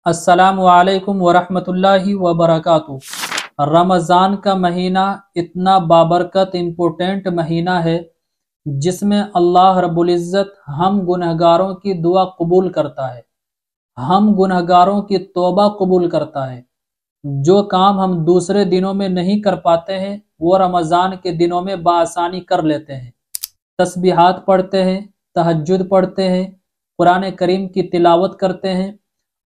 अस्सलामु अलैकुम वरहमतुल्लाहि वबरकातुहू। रमज़ान का महीना इतना बाबरकत इम्पोर्टेंट महीना है जिसमें अल्लाह रब्बुल इज़्ज़त हम गुनहगारों की दुआ कबूल करता है, हम गुनहगारों की तौबा कबूल करता है। जो काम हम दूसरे दिनों में नहीं कर पाते हैं वो रमज़ान के दिनों में बआसानी कर लेते हैं। तस्बीहात पढ़ते हैं, तहज्जुद पढ़ते हैं, कुरान करीम की तिलावत करते हैं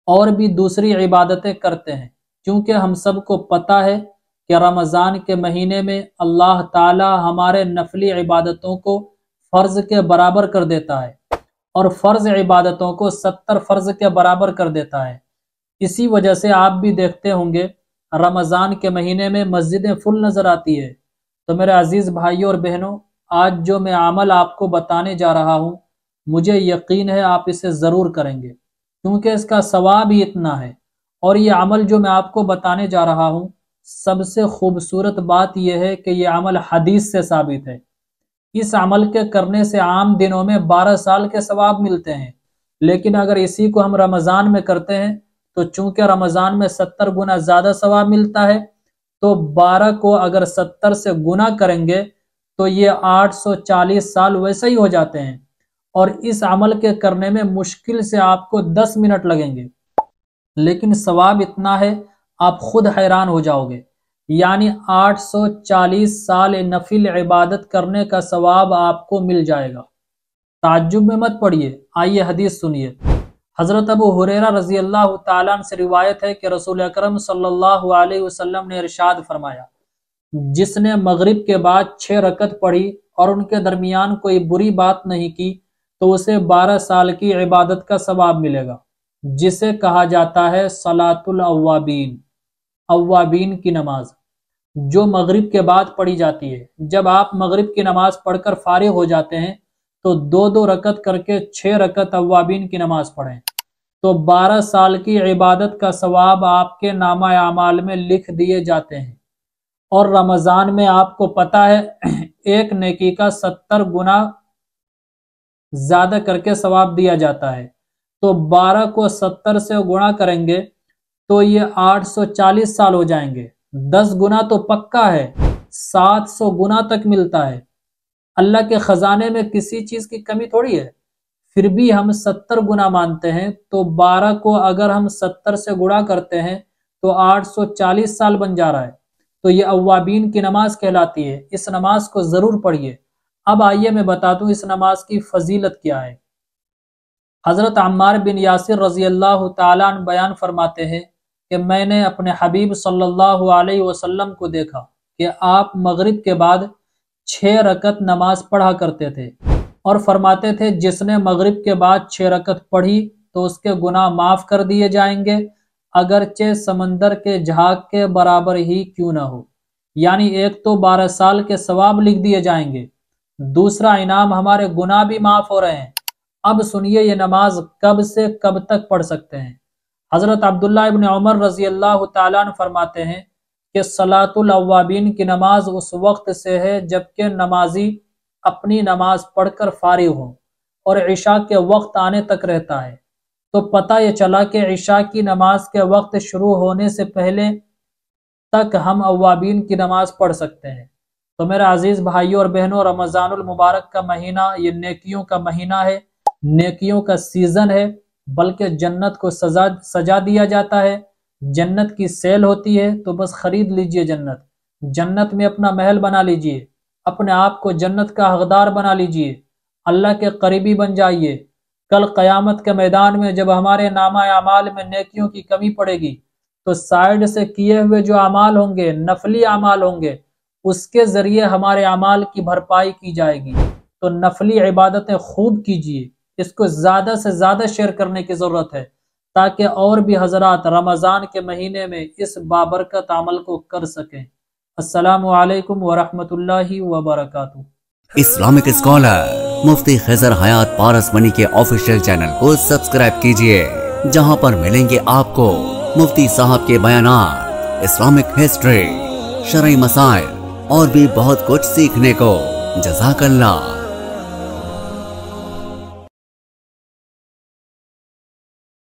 और भी दूसरी इबादतें करते हैं, क्योंकि हम सबको पता है कि रमज़ान के महीने में अल्लाह ताला हमारे नफली इबादतों को फ़र्ज के बराबर कर देता है और फ़र्ज इबादतों को 70 फ़र्ज के बराबर कर देता है। इसी वजह से आप भी देखते होंगे रमज़ान के महीने में मस्जिदें फुल नज़र आती है। तो मेरे अजीज़ भाइयों और बहनों, आज जो मैं अमल आपको बताने जा रहा हूँ, मुझे यकीन है आप इसे ज़रूर करेंगे, क्योंकि इसका सवाब ही इतना है। और ये अमल जो मैं आपको बताने जा रहा हूँ, सबसे खूबसूरत बात यह है कि यह अमल हदीस से साबित है। इस अमल के करने से आम दिनों में 12 साल के सवाब मिलते हैं, लेकिन अगर इसी को हम रमज़ान में करते हैं तो चूंकि रमज़ान में 70 गुना ज़्यादा सवाब मिलता है, तो 12 को अगर 70 से गुना करेंगे तो ये 840 साल वैसे ही हो जाते हैं। और इस अमल के करने में मुश्किल से आपको 10 मिनट लगेंगे, लेकिन सवाब इतना है आप खुद हैरान हो जाओगे। यानी 840 साल नफिल इबादत करने का सवाब आपको मिल जाएगा। ताज्जुब में मत पड़िए, आइए हदीस सुनिए। हज़रत अबू हुरैरा रज़ी अल्लाह ताला अन्हु से रिवायत है कि रसूल अकरम सल्लल्लाहु अलैहि वसल्लम ने इरशाद फरमाया, जिसने मगरिब के बाद 6 रकत पढ़ी और उनके दरमियान कोई बुरी बात नहीं की तो उसे 12 साल की इबादत का सवाब मिलेगा, जिसे कहा जाता है सलातुल अव्वाबीन, अव्वाबीन की नमाज, जो मगरिब के बाद पढ़ी जाती है। जब आप मगरिब की नमाज पढ़कर फारिग हो जाते हैं तो 2-2 रकत करके 6 रकत अव्वाबीन की नमाज पढ़ें, तो 12 साल की इबादत का सवाब आपके नामा आमाल में लिख दिए जाते हैं। और रमज़ान में आपको पता है एक नेकी का 70 गुना ज्यादा करके सवाब दिया जाता है, तो 12 को 70 से गुणा करेंगे तो ये 840 साल हो जाएंगे। 10 गुना तो पक्का है, 700 गुना तक मिलता है। अल्लाह के खजाने में किसी चीज की कमी थोड़ी है, फिर भी हम 70 गुना मानते हैं, तो 12 को अगर हम 70 से गुणा करते हैं तो 840 साल बन जा रहा है। तो ये अव्वाबीन की नमाज कहलाती है। इस नमाज को जरूर पढ़िए। अब आइए मैं बता दूं इस नमाज की फजीलत क्या है। हजरत अम्मार बिन यासिर रजी अल्लाह ताला अन्हु बयान फरमाते हैं कि मैंने अपने हबीब सल्लल्लाहु अलैहि वसल्लम को देखा कि आप मगरिब के बाद 6 रकत नमाज पढ़ा करते थे और फरमाते थे, जिसने मगरिब के बाद 6 रकत पढ़ी तो उसके गुनाह माफ कर दिए जाएंगे, अगरचे समंदर के झाग के बराबर ही क्यों ना हो। यानी एक तो 12 साल के सवाब लिख दिए जाएंगे, दूसरा इनाम हमारे गुनाह भी माफ हो रहे हैं। अब सुनिए ये नमाज कब से कब तक पढ़ सकते हैं। हजरत अब्दुल्ला इब्न उमर रजी अल्लाह ताला अन्हु फरमाते हैं कि सलातुल अव्वाबीन की नमाज उस वक्त से है जबकि नमाजी अपनी नमाज पढ़कर फारिग हो और इशा के वक्त आने तक रहता है। तो पता ये चला कि इशा की नमाज के वक्त शुरू होने से पहले तक हम अव्वाबीन की नमाज पढ़ सकते हैं। तो मेरे अजीज भाइयों और बहनों, रमज़ानुल मुबारक का महीना ये नेकियों का महीना है, नेकियों का सीजन है, बल्कि जन्नत को सजा दिया जाता है। जन्नत की सेल होती है, तो बस खरीद लीजिए जन्नत, जन्नत में अपना महल बना लीजिए, अपने आप को जन्नत का हकदार बना लीजिए, अल्लाह के करीबी बन जाइए। कल क़यामत के मैदान में जब हमारे नामा अमाल में नेकियों की कमी पड़ेगी तो साइड से किए हुए जो अमाल होंगे, नफली अमाल होंगे, उसके जरिए हमारे अमाल की भरपाई की जाएगी। तो नफली इबादतें खूब कीजिए, इसको ज्यादा से ज्यादा शेयर करने की जरूरत है, ताकि और भी हजरात रमजान के महीने में इस बाबरकत अमल को कर सकें। अस्सलामु अलैकुम वरहमतुल्लाहि वबरकातुहू। इस्लामिक स्कॉलर मुफ्ती खिज़र हयात पारस मनी के ऑफिशियल चैनल को सब्सक्राइब कीजिए, जहां पर मिलेंगे आपको मुफ्ती साहब के बयानात, इस्लामिक हिस्ट्री, शरई मसाइल और भी बहुत कुछ सीखने को। जज़ाकल्लाह।